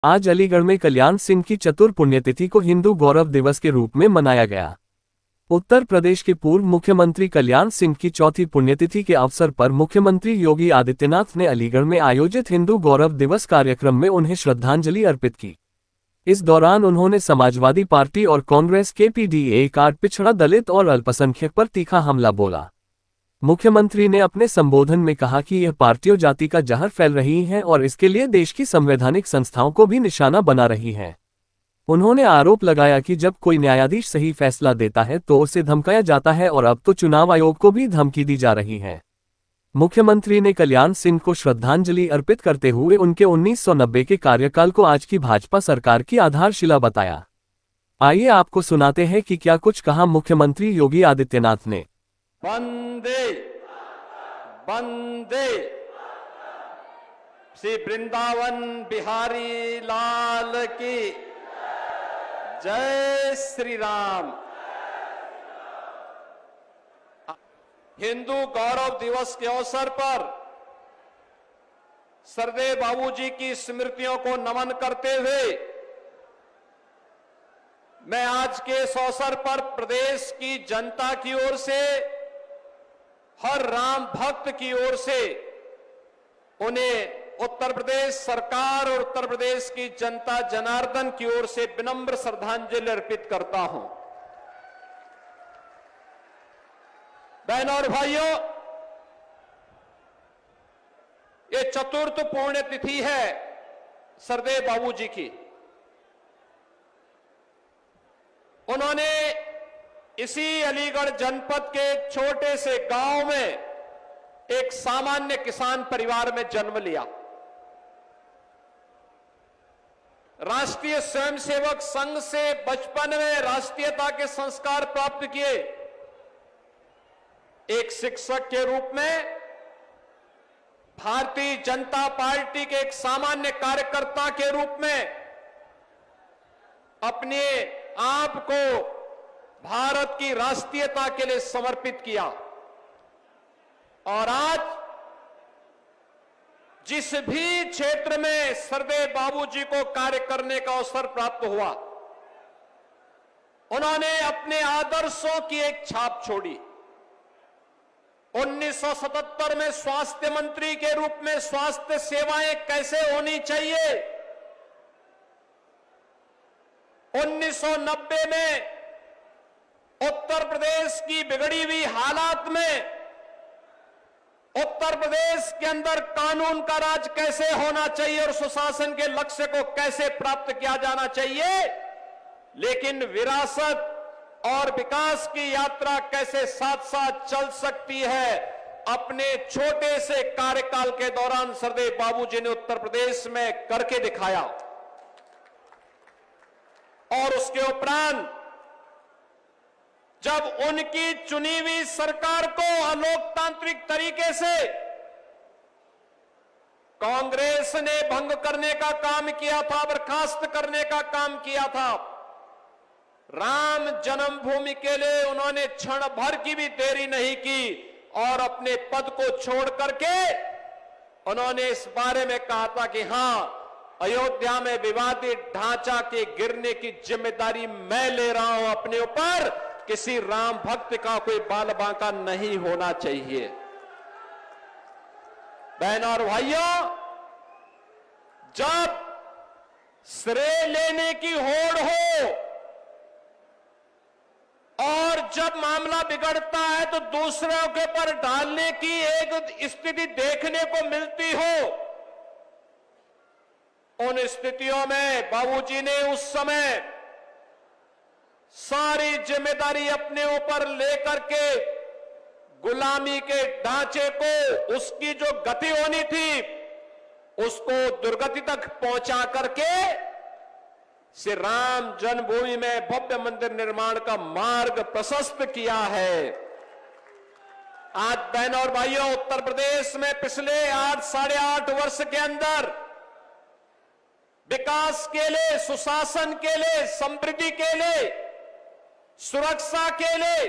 आज अलीगढ़ में कल्याण सिंह की चतुर पुण्यतिथि को हिंदू गौरव दिवस के रूप में मनाया गया। उत्तर प्रदेश के पूर्व मुख्यमंत्री कल्याण सिंह की चौथी पुण्यतिथि के अवसर पर मुख्यमंत्री योगी आदित्यनाथ ने अलीगढ़ में आयोजित हिंदू गौरव दिवस कार्यक्रम में उन्हें श्रद्धांजलि अर्पित की। इस दौरान उन्होंने समाजवादी पार्टी और कांग्रेस के पीडीए कार्ड पिछड़ा दलित और अल्पसंख्यक पर तीखा हमला बोला। मुख्यमंत्री ने अपने संबोधन में कहा कि यह पार्टियों जाति का जहर फैल रही हैं और इसके लिए देश की संवैधानिक संस्थाओं को भी निशाना बना रही हैं। उन्होंने आरोप लगाया कि जब कोई न्यायाधीश सही फैसला देता है तो उसे धमकाया जाता है और अब तो चुनाव आयोग को भी धमकी दी जा रही है। मुख्यमंत्री ने कल्याण सिंह को श्रद्धांजलि अर्पित करते हुए उनके 1990 के कार्यकाल को आज की भाजपा सरकार की आधारशिला बताया। आइए आपको सुनाते हैं कि क्या कुछ कहा मुख्यमंत्री योगी आदित्यनाथ ने। वंदे वंदे श्री वृंदावन बिहारी लाल की जय श्री राम। हिंदू गौरव दिवस के अवसर पर सरदेव बाबूजी की स्मृतियों को नमन करते हुए मैं आज के इस अवसर पर प्रदेश की जनता की ओर से, हर राम भक्त की ओर से उन्हें उत्तर प्रदेश सरकार और उत्तर प्रदेश की जनता जनार्दन की ओर से विनम्र श्रद्धांजलि अर्पित करता हूं। बहनों और भाइयों, ये चतुर्थ पुण्यतिथि है सरदेव बाबूजी की। उन्होंने इसी अलीगढ़ जनपद के एक छोटे से गांव में एक सामान्य किसान परिवार में जन्म लिया। राष्ट्रीय स्वयंसेवक संघ से बचपन में राष्ट्रीयता के संस्कार प्राप्त किए। एक शिक्षक के रूप में भारतीय जनता पार्टी के एक सामान्य कार्यकर्ता के रूप में अपने आप को भारत की राष्ट्रीयता के लिए समर्पित किया। और आज जिस भी क्षेत्र में सरदेव बाबूजी को कार्य करने का अवसर प्राप्त हुआ, उन्होंने अपने आदर्शों की एक छाप छोड़ी। 1977 में स्वास्थ्य मंत्री के रूप में स्वास्थ्य सेवाएं कैसे होनी चाहिए, 1990 में उत्तर प्रदेश की बिगड़ी हुई हालात में उत्तर प्रदेश के अंदर कानून का राज कैसे होना चाहिए और सुशासन के लक्ष्य को कैसे प्राप्त किया जाना चाहिए, लेकिन विरासत और विकास की यात्रा कैसे साथ साथ चल सकती है, अपने छोटे से कार्यकाल के दौरान सरदेव बाबूजी ने उत्तर प्रदेश में करके दिखाया। और उसके उपरांत जब उनकी चुनी हुई सरकार को अलोकतांत्रिक तरीके से कांग्रेस ने भंग करने का काम किया था, बर्खास्त करने का काम किया था, राम जन्मभूमि के लिए उन्होंने क्षण भर की भी देरी नहीं की और अपने पद को छोड़ करके उन्होंने इस बारे में कहा था कि हां, अयोध्या में विवादित ढांचा के गिरने की जिम्मेदारी मैं ले रहा हूं अपने ऊपर, किसी राम भक्त का कोई बाल बांका नहीं होना चाहिए। बहनों और भाइयों, जब श्रेय लेने की होड़ हो और जब मामला बिगड़ता है तो दूसरों के ऊपर डालने की एक स्थिति देखने को मिलती हो, उन स्थितियों में बाबूजी ने उस समय सारी जिम्मेदारी अपने ऊपर लेकर के गुलामी के ढांचे को, उसकी जो गति होनी थी उसको दुर्गति तक पहुंचा करके श्री राम जन्मभूमि में भव्य मंदिर निर्माण का मार्ग प्रशस्त किया है। आज बहनों और भाइयों, उत्तर प्रदेश में पिछले 8-8.5 वर्ष के अंदर विकास के लिए, सुशासन के लिए, समृद्धि के लिए, सुरक्षा के लिए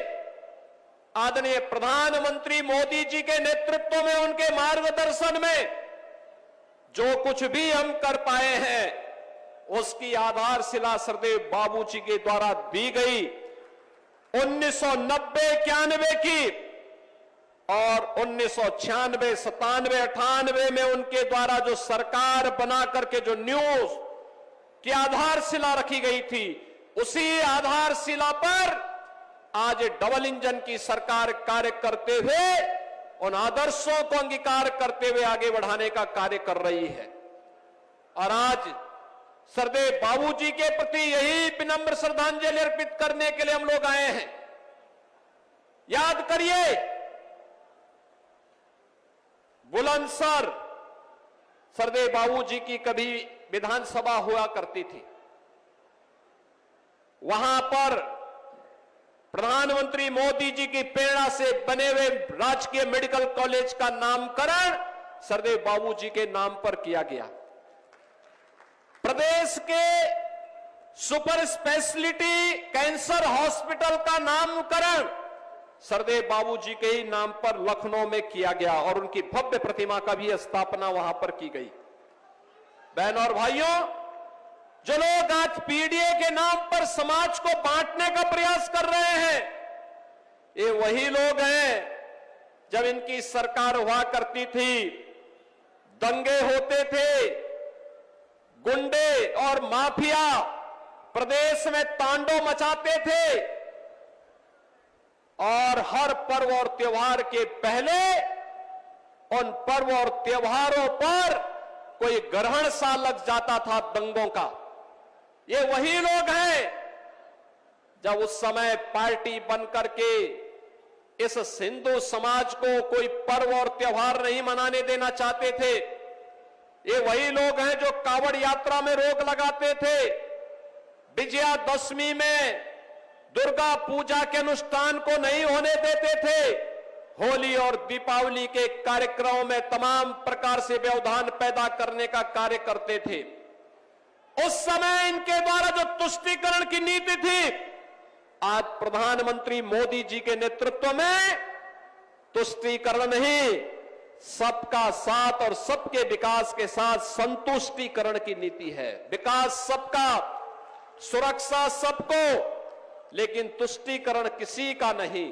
आदरणीय प्रधानमंत्री मोदी जी के नेतृत्व में, उनके मार्गदर्शन में जो कुछ भी हम कर पाए हैं, उसकी आधारशिला सरदेव बाबूजी के द्वारा दी गई 1990-91 की, और 1996, 97, 98 में उनके द्वारा जो सरकार बना करके जो न्यूज की आधारशिला रखी गई थी, उसी आधारशिला पर आज डबल इंजन की सरकार कार्य करते हुए उन आदर्शों को अंगीकार करते हुए आगे बढ़ाने का कार्य कर रही है। और आज सरदेव बाबूजी के प्रति यही विनम्र श्रद्धांजलि अर्पित करने के लिए हम लोग आए हैं। याद करिए, बुलंदशहर सरदेव बाबूजी की कभी विधानसभा हुआ करती थी। वहां पर प्रधानमंत्री मोदी जी की प्रेरणा से बने हुए राजकीय मेडिकल कॉलेज का नामकरण सरदेव बाबूजी के नाम पर किया गया। प्रदेश के सुपर स्पेशलिटी कैंसर हॉस्पिटल का नामकरण सरदेव बाबूजी के ही नाम पर लखनऊ में किया गया और उनकी भव्य प्रतिमा का भी स्थापना वहां पर की गई। बहनों और भाइयों, जो लोग आज पीडीए के नाम पर समाज को बांटने का प्रयास कर रहे हैं, ये वही लोग हैं जब इनकी सरकार हुआ करती थी, दंगे होते थे, गुंडे और माफिया प्रदेश में तांडव मचाते थे और हर पर्व और त्योहार के पहले उन पर्व और त्योहारों पर कोई ग्रहण सा लग जाता था दंगों का। ये वही लोग हैं जब उस समय पार्टी बनकर के इस हिंदू समाज को कोई पर्व और त्योहार नहीं मनाने देना चाहते थे। ये वही लोग हैं जो कांवड़ यात्रा में रोक लगाते थे, विजयादशमी में दुर्गा पूजा के अनुष्ठान को नहीं होने देते थे, होली और दीपावली के कार्यक्रमों में तमाम प्रकार से व्यवधान पैदा करने का कार्य करते थे। उस समय इनके द्वारा जो तुष्टीकरण की नीति थी, आज प्रधानमंत्री मोदी जी के नेतृत्व में तुष्टीकरण नहीं, सबका साथ और सबके विकास के साथ संतुष्टीकरण की नीति है। विकास सबका, सुरक्षा सबको, लेकिन तुष्टीकरण किसी का नहीं।